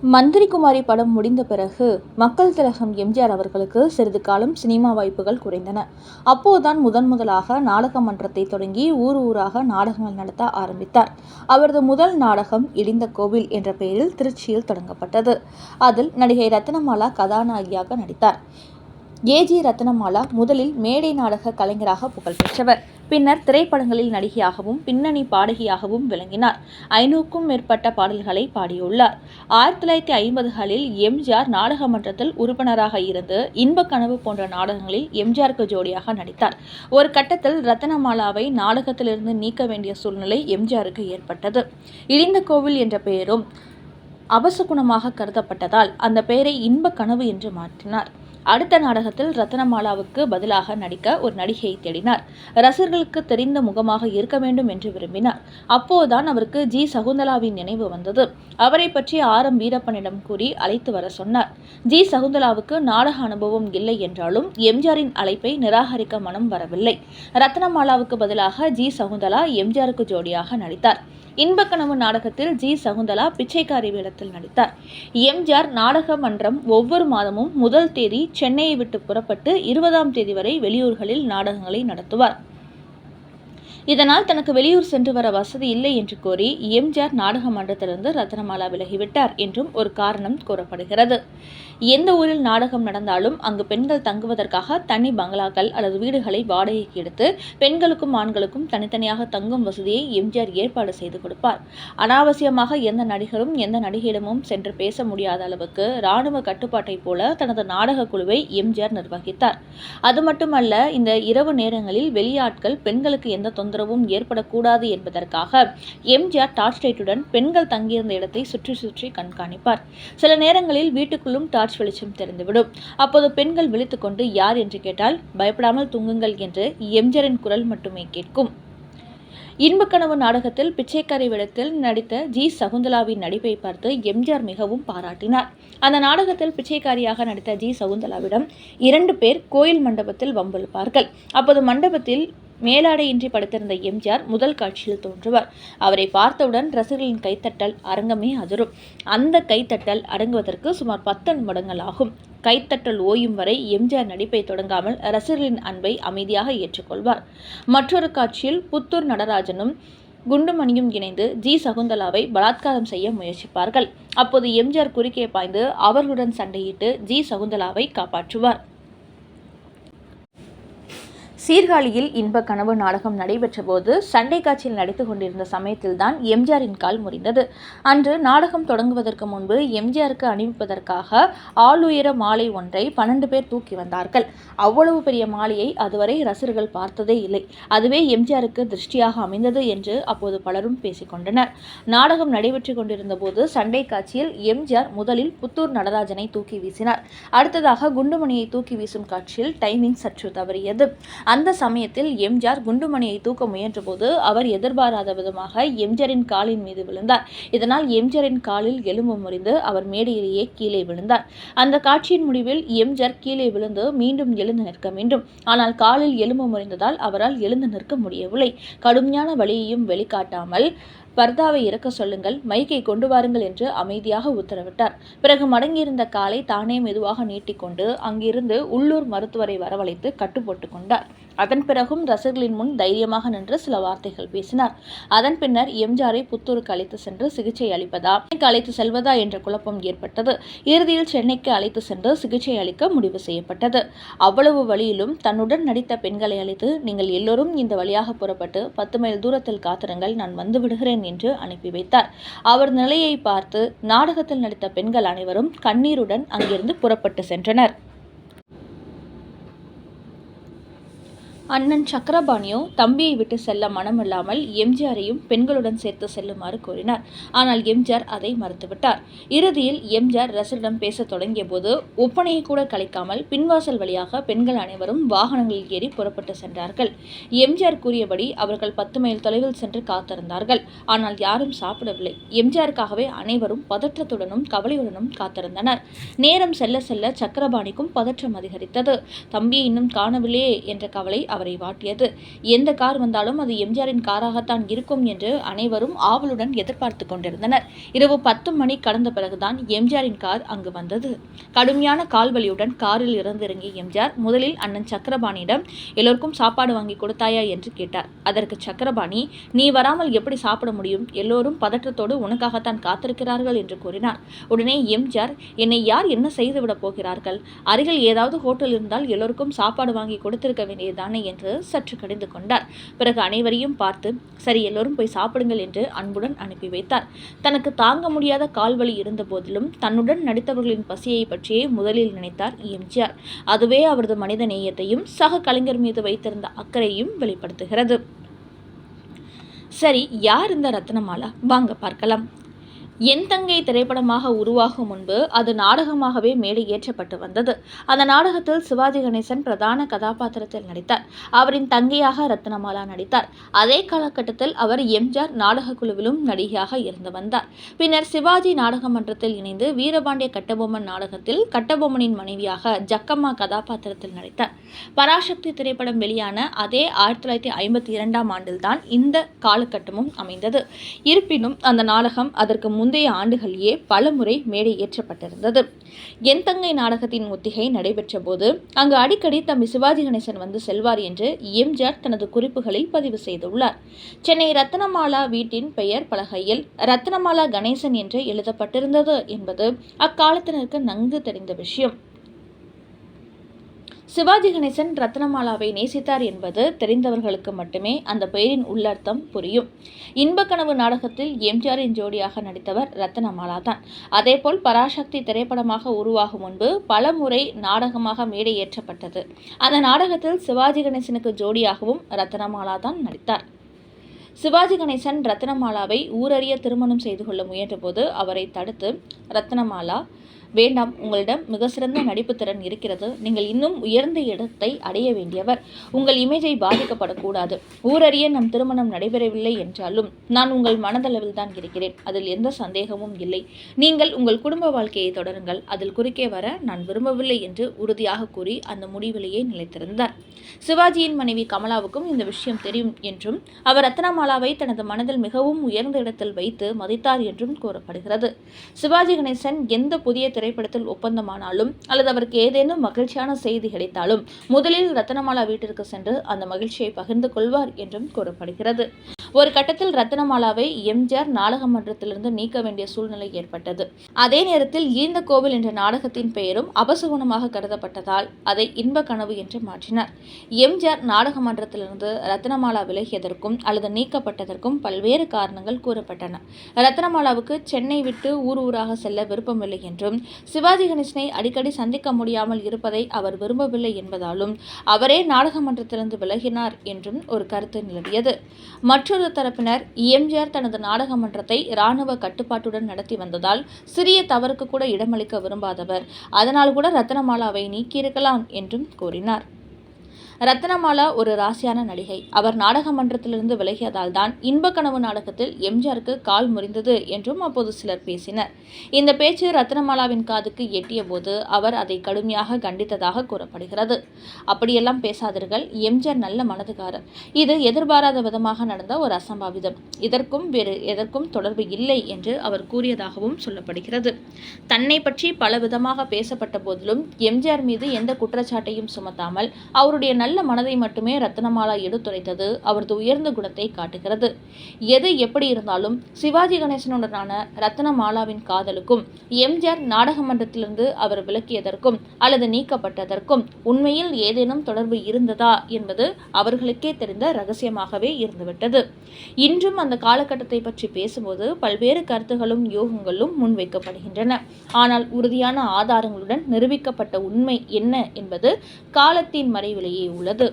மந்திரி குமாரி படம் முடிந்த பிறகு மக்கள் திலகம் எம்ஜிஆர் அவர்களுக்கு சிறிது காலம் சினிமா வாய்ப்புகள் குறைந்தன. அப்போதுதான் முதலாக நாடக மன்றத்தை தொடங்கி ஊராக நாடகங்கள் நடத்த ஆரம்பித்தார். அவரது முதல் நாடகம் இடிந்த கோவில் என்ற பெயரில் திருச்சியில் தொடங்கப்பட்டது. அதில் நடிகை ரத்னமாலா கதாநாயகியாக நடித்தார். ஏ.ஜி. ரத்னமாலா முதலில் மேடை நாடக கலைஞராக புகழ்பெற்றவர். பின்னர் திரைப்படங்களில் நடிகையாகவும் பின்னணி பாடகியாகவும் விளங்கினார். 500க்கும் மேற்பட்ட பாடல்களை பாடியுள்ளார். 1950களில் எம்ஜிஆர் நாடக மன்றத்தில் உறுப்பினராக இருந்து இன்பக் கனவு போன்ற நாடகங்களில் எம்ஜிஆருக்கு ஜோடியாக நடித்தார். ஒரு கட்டத்தில் ரத்னமாலாவை நாடகத்திலிருந்து நீக்க வேண்டிய சூழ்நிலை எம்ஜிஆருக்கு ஏற்பட்டது. இடிந்த கோவில் என்ற பெயரும் அபசகுணமாக கருதப்பட்டதால் அந்த பெயரை இன்பக் கனவு என்று மாற்றினார். அடுத்த நாடகத்தில் ரத்னமாலாவுக்கு பதிலாக நடிக்க ஒரு நடிகையை தேடினார். ரசிகர்களுக்கு தெரிந்த முகமாக இருக்க வேண்டும் என்று விரும்பினார். அப்போதுதான் அவருக்கு ஜி. சகுந்தலாவின் நினைவு வந்தது. அவரை பற்றி ஆர்.எம். வீரப்பனிடம் கூறி அழைத்து வர சொன்னார். ஜி. சகுந்தலாவுக்கு நாடக அனுபவம் இல்லை என்றாலும் எம்ஜிஆரின் அழைப்பை நிராகரிக்க மனம் வரவில்லை. ரத்னமாலாவுக்கு பதிலாக ஜி. சகுந்தலா எம்ஜிஆருக்கு ஜோடியாக நடித்தார். இன்பக்கனவு நாடகத்தில் ஜி. சகுந்தலா பிச்சைக்காரி வேடத்தில் நடித்தார். எம்ஜிஆர் நாடக மன்றம் ஒவ்வொரு மாதமும் முதல் தேதி சென்னையை விட்டு புறப்பட்டு 20ஆம் தேதி வரை வெளியூர்களில் நாடகங்களை நடத்துவார். இதனால் தனக்கு வெளியூர் சென்று வர வசதி இல்லை என்று கூறி எம்ஜிஆர் நாடக மன்றத்திலிருந்து ரத்னமாலா விலகிவிட்டார் என்றும் ஒரு காரணம் கூறப்படுகிறது. எந்த ஊரில் நாடகம் நடந்தாலும் அங்கு பெண்கள் தங்குவதற்காக தனி பங்களாக்கள் அல்லது வீடுகளை வாடகைக்கு எடுத்து பெண்களுக்கும் ஆண்களுக்கும் தனித்தனியாக தங்கும் வசதியை எம்ஜிஆர் ஏற்பாடு செய்து கொடுப்பார். அனாவசியமாக எந்த நடிகரும் எந்த நடிகையிடமும் சென்று பேச முடியாத அளவுக்கு இராணுவ கட்டுப்பாட்டை போல தனது நாடக குழுவை எம்ஜிஆர் நிர்வகித்தார். அது மட்டுமல்ல, இந்த இரவு நேரங்களில் வெளியாட்கள் பெண்களுக்கு எந்த தொந்தரவும் ஏற்படக்கூடாது என்பதற்காக எம்ஜிஆர் டார்ச் லைட்டுடன் பெண்கள் தங்கியிருந்த இடத்தை சுற்றி சுற்றி கண்காணிப்பார். சில நேரங்களில் வீட்டுக்குள்ளும் டார்ச் வெளிச்சம் தெரிந்துவிடும். அப்போது பெண்கள் விழித்துக்கொண்டு யார் என்று கேட்டால் பயப்படாமல் தூங்குங்கள் என்று எம்ஜிஆரின் குரல் மட்டுமே கேட்கும். இன்பக்கனவு நாடகத்தில் பிச்சைக்காரி வேடத்தில் நடித்த ஜி. சகுந்தலாவின் நடிப்பை பார்த்து எம்ஜிஆர் மிகவும் பாராட்டினார். அந்த நாடகத்தில் பிச்சைக்காரியாக நடித்த ஜி. சகுந்தலாவிடம் 2 பேர் கோயில் மண்டபத்தில் வம்பிழுப்பார்கள். அப்போது மண்டபத்தில் மேலாடையின்றி படுத்திருந்த எம்ஜிஆர் முதல் காட்சியில் தோன்றுவார். அவரை பார்த்தவுடன் ரசிகர்களின் கைத்தட்டல் அரங்கமே அதிரும். அந்த கைத்தட்டல் அடங்குவதற்கு சுமார் 10 நிமிடங்கள் ஆகும். கைத்தட்டல் ஓயும் வரை எம்ஜிஆர் நடிப்பை தொடங்காமல் ரசிகர்களின் அன்பை அமைதியாக ஏற்றுக்கொள்வார். மற்றொரு காட்சியில் புத்தூர் நடராஜனும் குண்டுமணியும் இணைந்து ஜி. சகுந்தலாவை பலாத்காரம் செய்ய முயற்சிப்பார்கள். அப்போது எம்ஜிஆர் குறுக்கே பாய்ந்து அவர்களுடன் சண்டையிட்டு ஜி. சகுந்தலாவை காப்பாற்றுவார். சீர்காழியில் இன்பக் கனவு நாடகம் நடைபெற்ற போது சண்டை காட்சியில் நடித்துக் கொண்டிருந்த சமயத்தில்தான் எம்ஜிஆரின் கால் முறிந்தது. அன்று நாடகம் தொடங்குவதற்கு முன்பு எம்ஜிஆருக்கு அணிவிப்பதற்காக ஆளுயர மாலை ஒன்றை 12 பேர் தூக்கி வந்தார்கள். அவ்வளவு பெரிய மாலையை அதுவரை ரசிகர்கள் பார்த்ததே இல்லை. அதுவே எம்ஜிஆருக்கு திருஷ்டியாக அமைந்தது என்று அப்போது பலரும் பேசிக்கொண்டனர். நாடகம் நடைபெற்றுக் கொண்டிருந்த போது சண்டை காட்சியில் எம்ஜிஆர் முதலில் புத்தூர் நடராஜனை தூக்கி வீசினார். அடுத்ததாக குண்டுமணியை தூக்கி வீசும் காட்சியில் டைமிங் சற்று தவறியது. அந்த சமயத்தில் எம்ஜிஆர் குண்டுமணியை தூக்க முயன்றபோது அவர் எதிர்பாராத விதமாக எம்ஜிஆரின் காலின் மீது விழுந்தார். இதனால் எம்ஜிஆரின் காலில் எலும்பு முறிந்து அவர் மேடையிலேயே கீழே விழுந்தார். அந்த காட்சியின் முடிவில் எம்ஜிஆர் கீழே விழுந்து மீண்டும் எழுந்து நிற்க வேண்டும். ஆனால் காலில் எலும்பு முறிந்ததால் அவரால் எழுந்து நிற்க முடியவில்லை. கடுமையான வலியையும் வெளிக்காட்டாமல் பர்தாவை இறக்க சொல்லுங்கள், மைக்கை கொண்டு வாருங்கள் என்று அமைதியாக உத்தரவிட்டார். பிறகு மடங்கியிருந்த காலை தானே மெதுவாக நீட்டிக்கொண்டு அங்கிருந்து உள்ளூர் மருத்துவரை வரவழைத்து கட்டு போட்டுக் கொண்டார். அதன் பிறகும் ரசிகர்களின் முன் தைரியமாக நின்று சில வார்த்தைகள் பேசினார். அதன் பின்னர் எம்ஜிஆரை புத்தூருக்கு அழைத்து சென்று சிகிச்சை அளிப்பதா அழைத்து செல்வதா என்ற குழப்பம் ஏற்பட்டது. இறுதியில் சென்னைக்கு அழைத்து சென்று சிகிச்சை அளிக்க முடிவு செய்யப்பட்டது. அவ்வளவு வழியிலும் தன்னுடன் நடித்த பெண்களை அழைத்து நீங்கள் எல்லோரும் இந்த வழியாக புறப்பட்டு 10 மைல் தூரத்தில் காத்திருங்கள், நான் வந்து விடுகிறேன் என்று அனுப்பி வைத்தார். அவர் நிலையை பார்த்து நாடகத்தில் நடித்த பெண்கள் அனைவரும் கண்ணீருடன் அங்கிருந்து புறப்பட்டு சென்றனர். அண்ணன் சக்கரபாணியோ தம்பியை விட்டு செல்ல மனமில்லாமல் எம்ஜிஆரையும் பெண்களுடன் சேர்த்து செல்லுமாறு கூறினார். ஆனால் எம்ஜிஆர் அதை மறுத்துவிட்டார். இறுதியில் எம்ஜிஆர் ரசிகரிடம் பேசத் தொடங்கிய போது ஒப்பனையை கூட கலைக்காமல் பின்வாசல் வழியாக பெண்கள் அனைவரும் வாகனங்களில் ஏறி புறப்பட்டு சென்றார்கள். எம்ஜிஆர் கூறியபடி அவர்கள் 10 மைல் தொலைவில் சென்று காத்திருந்தார்கள். ஆனால் யாரும் சாப்பிடவில்லை. எம்ஜிஆருக்காகவே அனைவரும் பதற்றத்துடனும் கவலையுடனும் காத்திருந்தனர். நேரம் செல்ல செல்ல சக்கரபாணிக்கும் பதற்றம் அதிகரித்தது. தம்பியை இன்னும் காணவில்லையே என்ற கவலை அவரை வாட்டியது. எந்த கார் வந்தாலும் அது எம்ஜிஆரின் காராகத்தான் இருக்கும் என்று அனைவரும் ஆவலுடன் எதிர்பார்த்து கொண்டிருந்தனர். இரவு 10 மணி கடந்த பிறகுதான் எம்ஜிஆரின் கார் அங்கு வந்தது. கடுமையான கால்வலியுடன் காரில் இருந்து இறங்கிய எம்ஜிஆர் முதலில் அண்ணன் சக்கரபாணியிடம் எல்லோருக்கும் சாப்பாடு வாங்கி கொடுத்தாயா என்று கேட்டார். அதற்கு சக்கரபாணி, நீ வராமல் எப்படி சாப்பிட முடியும்? எல்லோரும் பதற்றத்தோடு உனக்காகத்தான் காத்திருக்கிறார்கள் என்று கூறினார். உடனே எம்ஜிஆர், என்னை யார் என்ன செய்துவிடப் போகிறார்கள்? அருகில் ஏதாவது ஹோட்டல் இருந்தால் எல்லோருக்கும் சாப்பாடு வாங்கி கொடுத்திருக்க வேண்டியதுதானே என்று சற்று கடிந்து கொண்டார். பிறகு அனைவரையும் பார்த்து, சரி எல்லோரும் போய் சாப்பிடுங்கள் என்று அன்புடன் அனுப்பி வைத்தார். தனக்கு தாங்க முடியாத கால்வலி இருந்த போதிலும் தன்னுடன் நடித்தவர்களின் பசியை பற்றியே முதலில் நினைத்தார் எம்ஜிஆர். அதுவே அவரது மனித நேயத்தையும் சக கலைஞர் மீது வைத்திருந்த அக்கறையையும் வெளிப்படுத்துகிறது. சரி, யார் இந்த ரத்னமாலா? வாங்க பார்க்கலாம். என் தங்கை திரைப்படமாக உருவாகும் முன்பு அது நாடகமாகவே மேடை ஏற்றப்பட்டு வந்தது. அந்த நாடகத்தில் சிவாஜி கணேசன் பிரதான கதாபாத்திரத்தில் நடித்தார். அவரின் தங்கையாக ரத்னமாலா நடித்தார். அதே காலகட்டத்தில் அவர் எம்ஜிஆர் நாடக குழுவிலும் நடிகையாக இருந்து வந்தார். பின்னர் சிவாஜி நாடக மன்றத்தில் இணைந்து வீரபாண்டிய கட்டபொம்மன் நாடகத்தில் கட்டபொம்மனின் மனைவியாக ஜக்கம்மா கதாபாத்திரத்தில் நடித்தார். பராசக்தி திரைப்படம் வெளியான அதே 1952ஆம் ஆண்டில்தான் இந்த காலகட்டமும் அமைந்தது. இருப்பினும் அந்த நாடகம் அதற்கு முந்தைய ஆண்டுகளிலேயே பலமுறை மேடை ஏற்றப்பட்டிருந்தது. என் தங்கை நாடகத்தின் ஒத்திகை நடைபெற்ற போது அங்கு அடிக்கடி தம்பி சிவாஜி கணேசன் வந்து செல்வார் என்று எம்ஜிஆர் தனது குறிப்புகளில் பதிவு செய்துள்ளார். சென்னை ரத்னமாலா வீட்டின் பெயர் பலகையில் ரத்னமாலா கணேசன் என்று எழுதப்பட்டிருந்தது என்பது அக்காலத்தினருக்கு நன்கு தெரிந்த விஷயம். சிவாஜி கணேசன் ரத்னமாலாவை நேசித்தார் என்பது தெரிந்தவர்களுக்கு மட்டுமே அந்த பெயரின் உள்ளர்த்தம் புரியும். இன்பக்கனவு நாடகத்தில் எம்ஜிஆரின் ஜோடியாக நடித்தவர் ரத்னமாலா தான். அதேபோல் பராசக்தி திரைப்படமாக உருவாகும் முன்பு பல முறை நாடகமாக மேடை ஏற்றப்பட்டது. அந்த நாடகத்தில் சிவாஜி கணேசனுக்கு ஜோடியாகவும் ரத்னமாலா தான் நடித்தார். சிவாஜி கணேசன் ரத்னமாலாவை ஊரறிய திருமணம் செய்து கொள்ள முயன்றபோது அவரை தடுத்து, ரத்னமாலா, வேண்டாம், உங்களிடம் மிக சிறந்த நடிப்பு திறன் இருக்கிறது. நீங்கள் இன்னும் உயர்ந்த இடத்தை அடைய வேண்டியவர். உங்கள் இமேஜை பாதிக்கப்படக்கூடாது. ஊரறிய நம் திருமணம் நடைபெறவில்லை என்றாலும் நான் உங்கள் மனதளவில் தான் இருக்கிறேன். அதில் எந்த சந்தேகமும் இல்லை. நீங்கள் உங்கள் குடும்ப வாழ்க்கையை தொடருங்கள். அதில் குறுக்கே வர நான் விரும்பவில்லை என்று உறுதியாக கூறி அந்த முடிவிலேயே நிலைத்திருந்தார். சிவாஜியின் மனைவி கமலாவுக்கும் இந்த விஷயம் தெரியும் என்றும் அவர் ரத்னமாலாவை தனது மனதில் மிகவும் உயர்ந்த இடத்தில் வைத்து மதித்தார் என்றும் கூறப்படுகிறது. சிவாஜி கணேசன் எந்த புதிய திரைப்படத்தில் ஒப்பந்தமானாலும் அல்லது அவருக்கு ஏதேனும் மகிழ்ச்சியான செய்தி கிடைத்தாலும் முதலில் ரத்னமாலா வீட்டிற்கு சென்று அந்த மகிழ்ச்சியை பகிர்ந்து கொள்வார் என்றும் கூறப்படுகிறது. ஒரு கட்டத்தில் ரத்னமாலாவை எம்ஜிஆர் நாடக மன்றத்திலிருந்து நீக்க வேண்டிய சூழ்நிலை ஏற்பட்டது. அதே நேரத்தில் ஈந்த கோவில் என்ற நாடகத்தின் பெயரும் அபசகுணமாக கருதப்பட்டதால் அதை இன்ப கனவு என்று மாற்றினார். எம்ஜிஆர் நாடக மன்றத்திலிருந்து ரத்னமாலா விலகியதற்கும் அல்லது நீக்கப்பட்டதற்கும் பல்வேறு காரணங்கள் கூறப்பட்டன. ரத்னமாலாவுக்கு சென்னை விட்டு ஊராக செல்ல விருப்பமில்லை என்றும் சிவாஜி கணேசனை அடிக்கடி சந்திக்க முடியாமல் இருப்பதை அவர் விரும்பவில்லை என்பதாலும் அவரே நாடக மன்றத்திலிருந்து விலகினார் என்றும் ஒரு கருத்து நிலவியது. மற்றொரு தரப்பினர், எம்ஜிஆர் தனது நாடக மன்றத்தை இராணுவ கட்டுப்பாட்டுடன் நடத்தி வந்ததால் சிறிய தவறுக்கு கூட இடமளிக்க விரும்பாதவர், அதனால் கூட ரத்னமாலாவை நீக்கியிருக்கலாம் என்றும் கூறினார். ரத்னமாலா ஒரு ராசியான நடிகை. அவர் நாடக மன்றத்திலிருந்து விலகியதால் தான் இன்பக்கனவு நாடகத்தில் எம்ஜிஆருக்கு கால் முறிந்தது என்றும் அப்போது சிலர் பேசினர். இந்த பேச்சு ரத்னமாலாவின் காதுக்கு எட்டிய போது அவர் அதை கடுமையாக கண்டித்ததாக கூறப்படுகிறது. அப்படியெல்லாம் பேசாதீர்கள், எம்ஜிஆர் நல்ல மனதுகாரர். இது எதிர்பாராத விதமாக நடந்த ஒரு அசம்பாவிதம். இதற்கும் வேறு எதற்கும் தொடர்பு இல்லை என்று அவர் கூறியதாகவும் சொல்லப்படுகிறது. தன்னை பற்றி பல விதமாக பேசப்பட்ட போதிலும் எம்ஜிஆர் மீது எந்த குற்றச்சாட்டையும் சுமத்தாமல் அவருடைய நல்ல மனதை மட்டுமே ரத்னமாலா எடுத்துரைத்தது அவரது உயர்ந்த குணத்தை காட்டுகிறது. எது எப்படி இருந்தாலும் சிவாஜி கணேசனுடனான ரத்னமாலாவின் காதலுக்கும் எம்ஜிஆர் நாடக மன்றத்திலிருந்து அவர் விலக்கியதற்கும் அல்லது நீக்கப்பட்டதற்கும் உண்மையில் ஏதேனும் தொடர்பு இருந்ததா என்பது அவர்களுக்கே தெரிந்த ரகசியமாகவே இருந்துவிட்டது. இன்றும் அந்த காலகட்டத்தை பற்றி பேசும்போது பல்வேறு கருத்துகளும் யோகங்களும் முன்வைக்கப்படுகின்றன. ஆனால் உறுதியான ஆதாரங்களுடன் நிரூபிக்கப்பட்ட உண்மை என்ன என்பது காலத்தின் மறைவிலேயே உள்ளது.